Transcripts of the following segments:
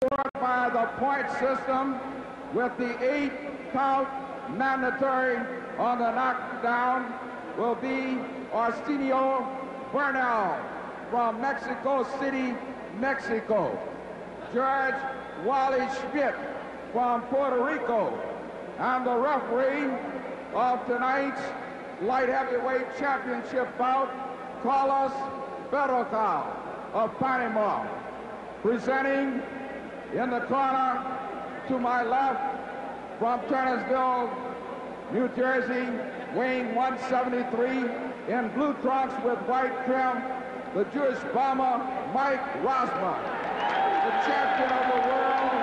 scored by the point system with the 8-count mandatory on the knockdown will be Arsenio Bernal from Mexico City, Mexico. George Wally Schmidt from Puerto Rico. And the referee of tonight's light heavyweight championship bout, Carlos Berrocal of Panama. Presenting in the corner to my left from Turnersville, New Jersey, weighing 173, in blue trunks with white trim, the Jewish bomber Mike Rossman, the champion of the world,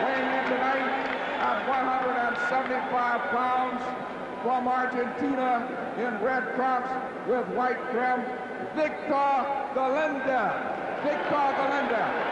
weighing in tonight at 175 pounds, from Argentina in red trunks with white trim, Victor Galindez. Victor Galindez.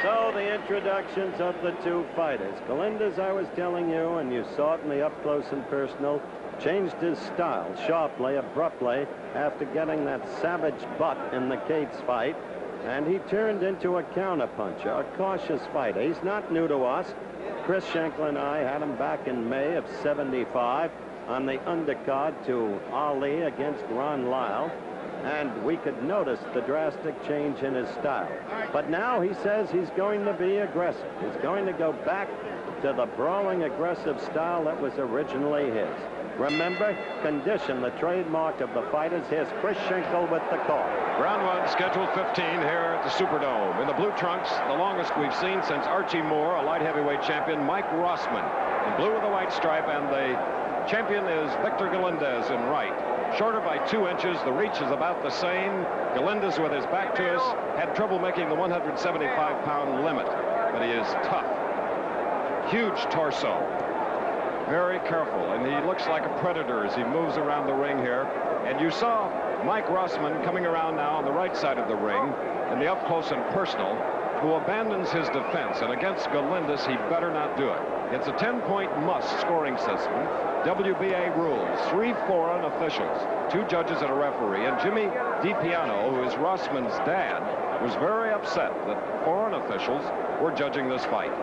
So the introductions of the two fighters. Galindez, I was telling you, and you saw it in the up close and personal, changed his style sharply, abruptly, after getting that savage butt in the Cates fight, and he turned into a counterpuncher, a cautious fighter. He's not new to us. Chris Schenkel and I had him back in May of '75 on the undercard to Ali against Ron Lyle, and we could notice the drastic change in his style. But now he says he's going to be aggressive. He's going to go back to the brawling, aggressive style that was originally his. Remember, condition, the trademark of the fighters. Here's Chris Schenkel with the call. Round one, scheduled 15 here at the Superdome. In the blue trunks, the longest we've seen since Archie Moore, a light heavyweight champion, Mike Rossman. In blue with a white stripe, and the champion is Victor Galindez in right. Shorter by 2 inches. The reach is about the same. Galindez, with his back to us, had trouble making the 175-pound limit, but he is tough. Huge torso. Very careful, and he looks like a predator as he moves around the ring here. And you saw Mike Rossman coming around now on the right side of the ring in the up close and personal, who abandons his defense, and against Galindez he better not do it. It's a 10-point must scoring system. WBA rules, 3 foreign officials, 2 judges and a referee, and Jimmy DiPiano, who is Rossman's dad, was very upset that foreign officials were judging this fight.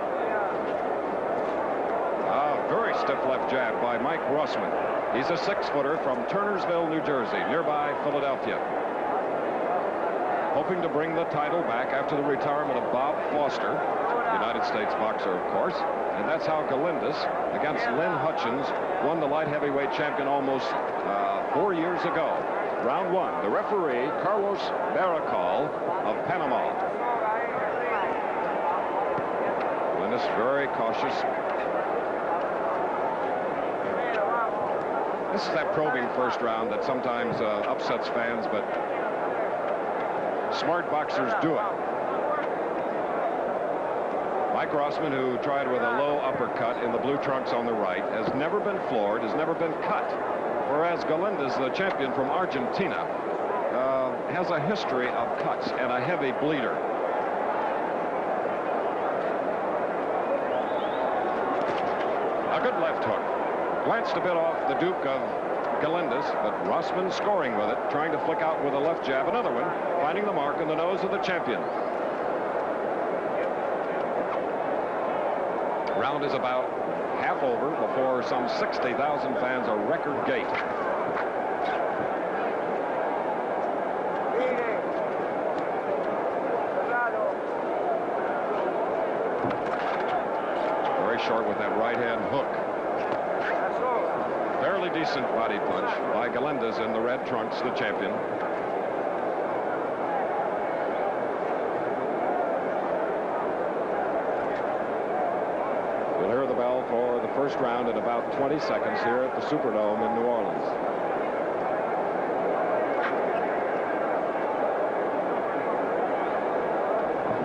Very stiff left jab by Mike Rossman. He's a 6-footer from Turnersville, New Jersey, nearby Philadelphia. Hoping to bring the title back after the retirement of Bob Foster, United States boxer, of course. And that's how Galindez, against Lynn Hutchins, won the light heavyweight champion almost 4 years ago. Round one, the referee, Carlos Berrocal of Panama. Galindez very cautious. This is that probing first round that sometimes upsets fans, but smart boxers do it. Mike Rossman, who tried with a low uppercut in the blue trunks on the right, has never been floored, has never been cut. Whereas Galindez, the champion from Argentina, has a history of cuts and a heavy bleeder. A good left hook. Glanced a bit off the Duke of Galindez, but Rossman scoring with it, trying to flick out with a left jab. Another one, finding the mark in the nose of the champion. Round is about half over before some 60,000 fans, a record gate. Very short with that right hand hook. Fairly decent body punch by Galindez in the red trunks, the champion. We'll hear the bell for the first round in about 20 seconds here at the Superdome in New Orleans.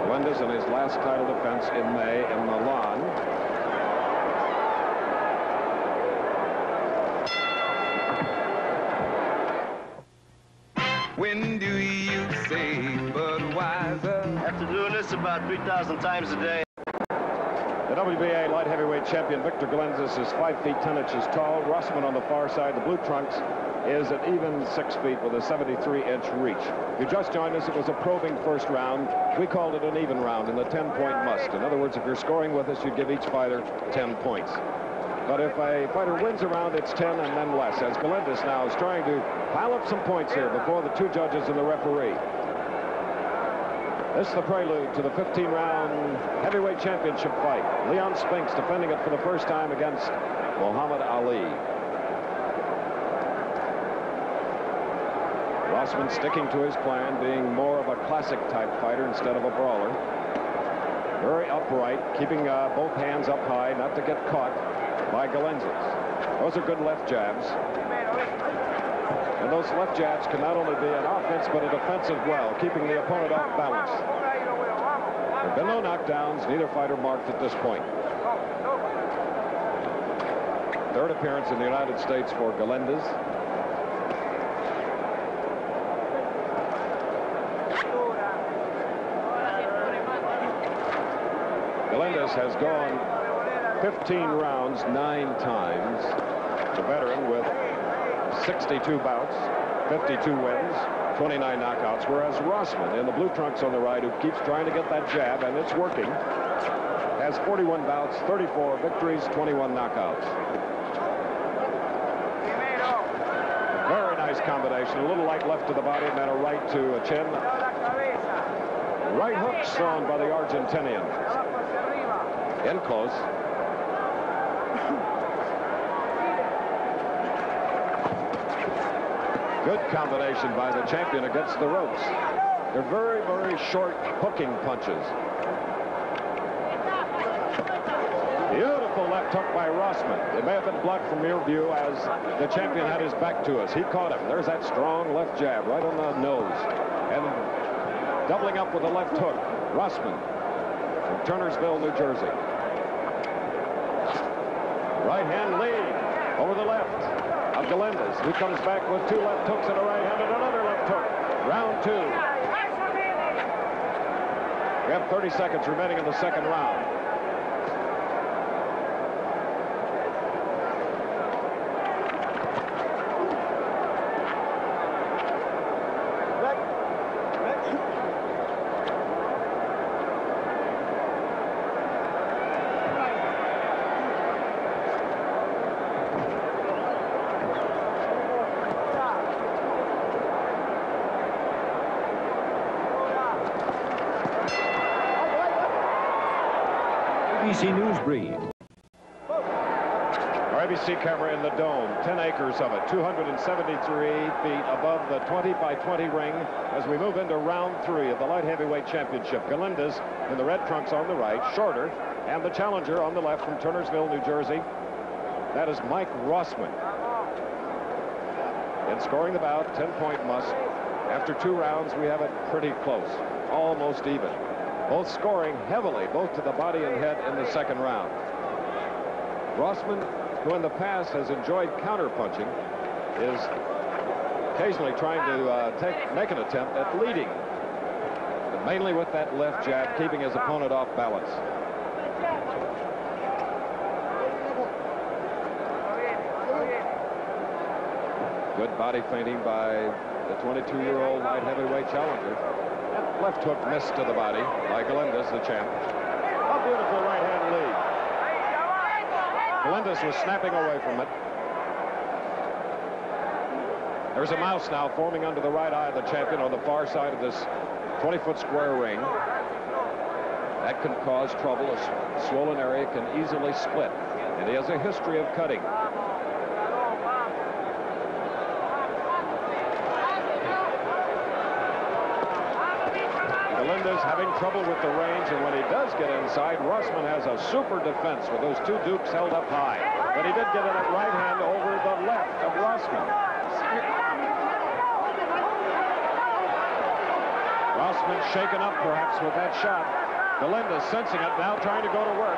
Galindez in his last title defense in May in Milan. When do you say Budweiser? After doing this about 3,000 times a day. The WBA light heavyweight champion Victor Galindez is 5 feet 10 inches tall. Rossman on the far side, the blue trunks, is an even 6 feet with a 73-inch reach. If you just joined us, it was a probing first round. We called it an even round in the 10-point must. In other words, if you're scoring with us, you'd give each fighter 10 points. But if a fighter wins a round, it's 10 and then less, as Galindez now is trying to pile up some points here before the two judges and the referee. This is the prelude to the 15-round heavyweight championship fight. Leon Spinks defending it for the first time against Muhammad Ali. Rossman sticking to his plan, being more of a classic-type fighter instead of a brawler. Very upright, keeping both hands up high, not to get caught by Galindez. Those are good left jabs. And those left jabs can not only be an offense, but a defensive well, keeping the opponent off balance. There have been no knockdowns, neither fighter marked at this point. Third appearance in the United States for Galindez. Galindez has gone 15 rounds 9 times. The veteran with 62 bouts, 52 wins, 29 knockouts, whereas Rossman in the blue trunks on the right, who keeps trying to get that jab, and it's working, has 41 bouts, 34 victories, 21 knockouts. Very nice combination. A little light left to the body and then a right to a chin. Right hooks thrown by the Argentinian. In close. Good combination by the champion against the ropes. They're very, very short hooking punches. Beautiful left hook by Rossman. It may have been blocked from your view as the champion had his back to us. He caught him. There's that strong left jab right on the nose. And doubling up with a left hook. Rossman from Turnersville, New Jersey. Right hand lead over the left of Galindez, who comes back with 2 left hooks and a right hand and another left hook. Round 2. We have 30 seconds remaining in the second round. ABC News Brief. Our ABC camera in the dome, 10 acres of it, 273 feet above the 20 by 20 ring as we move into round 3 of the light heavyweight championship. Galindez in the red trunks on the right, shorter, and the challenger on the left from Turnersville, New Jersey. That is Mike Rossman. In scoring the bout, 10-point must. After 2 rounds, we have it pretty close, almost even. Both scoring heavily, both to the body and head in the second round. Rossman, who in the past has enjoyed counterpunching, is occasionally trying to make an attempt at leading, but mainly with that left jab, keeping his opponent off balance. Good body feinting by the 22-year-old light heavyweight challenger. That left hook missed to the body by Galindez, the champ. A beautiful right-hand lead. Galindez was snapping away from it. There's a mouse now forming under the right eye of the champion on the far side of this 20-foot square ring. That can cause trouble. A swollen area can easily split, and he has a history of cutting. Galindez having trouble with the range, and when he does get inside, Rossman has a super defense with those 2 dukes held up high. But he did get in that right hand over the left of Rossman. Rossman shaken up perhaps with that shot. Galindez sensing it now, trying to go to work.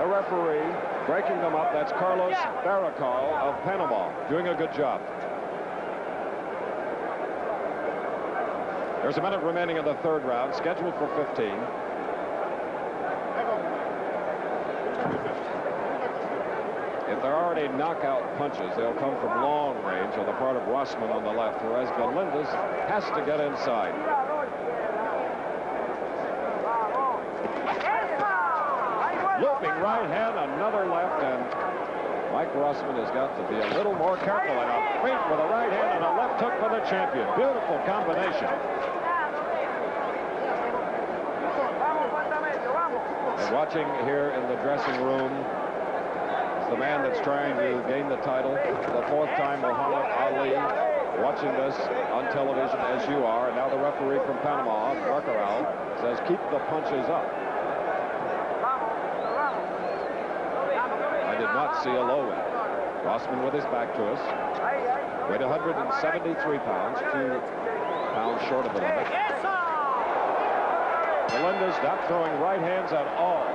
The referee breaking them up. That's Carlos Barracal of Panama, doing a good job. There's a minute remaining in the third round, scheduled for 15. any knockout punches. They'll come from long range on the part of Rossman on the left, whereas Galindez has to get inside. Looping right hand, another left, and Mike Rossman has got to be a little more careful. And a feint with a right hand and a left hook for the champion. Beautiful combination. And watching here in the dressing room is the man that's trying to gain the title for the 4th time, Muhammad Ali, watching this on television as you are. And now the referee from Panama, Marcaral, says keep the punches up. I did not see a low end. Rossman with his back to us. Weighed 173 pounds, 2 pounds short of the limit. Galindez not throwing right hands at all.